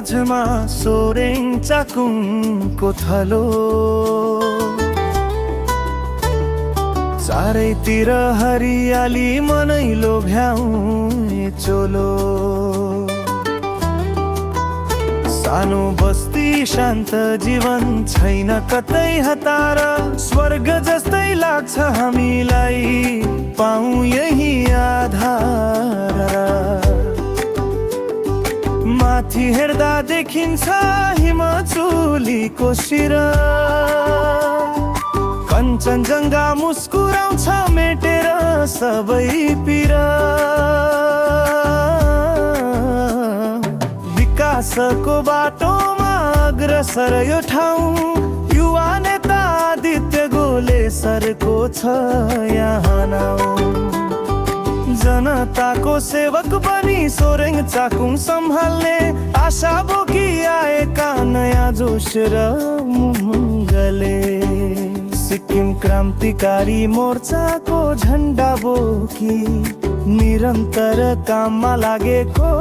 माझमा सोरेङ चाकुङको थलो, चारैतिर हरियाली मनै लोभ्याउने चोलो। सानो बस्ती शान्त जीवन छैन कतै हतार, स्वर्ग जस्तै लाग्छ हामीलाई पाऊँ यही आधार। माथि हेर्दा देखिन्छ हिमचुलीको शिर, कञ्चनजङ्घा मुस्कुराउँछ मेटेर सबै पीर। विकासको बाटोमा अग्रसर यो ठाउँ, युवा नेता आदित्य गोले सरको छ यहाँ नाउँ। जनताको सेवक बनी सोरेङ चाकुङ सम्हाल्ने आशा बोकी आएका नयाँ जोस र मुङ्गले। सिक्किम क्रान्तिकारी मोर्चाको झन्डा बोकी निरन्तर काममा लागेको,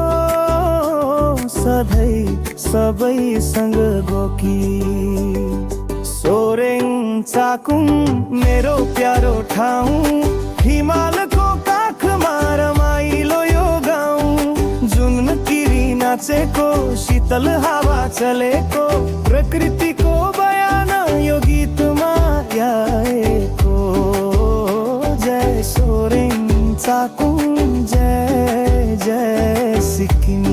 सधैँ सबैसँग गोकी। सोरेङ चाकुङ मेरो प्यारो ठाउँ, हिमालको काखमा रमाइलो यो गाउँ। जुन किरी नाचेको शीतल हावा चलेको, प्रकृतिको बयान यो गीतमा आएको। जय सोरेङ चाकुङ, जय जय सिक्किम।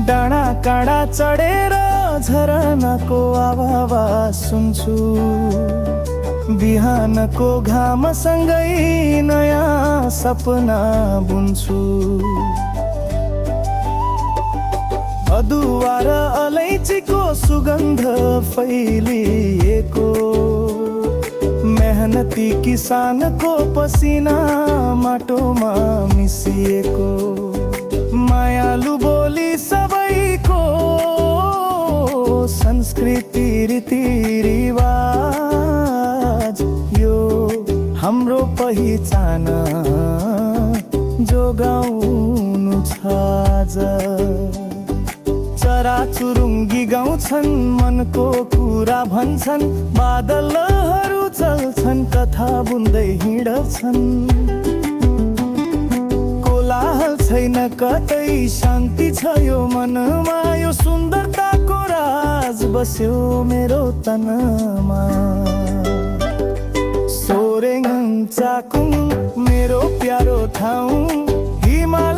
डाँडा काँडा चढेर झरनाको आवाज सुन्छु, बिहानको घामसँगै नयाँ सपना बुन्छु। अदुवा र अलैँचीको सुगन्ध फैलिएको, मेहनती किसानको पसिना माटोमा मिसिएको। मायालु बोली सबैको, संस्कृति रीतिरिवाज यो हाम्रो पहिचान जोगाउनु छ आज। चराचुरुङ्गी गाउँछन् मनको कुरा भन्छन्, बादलहरू चल्छन् कथा बुन्दै हिँड्छन्। कोलाहल छैन कतै शान्ति छ यो मनमा, यो सुन्दरताको राज बस्यो मेरो तनमा। सोरेङ चाकुङ मेरो प्यारो ठाउँ, हिमाल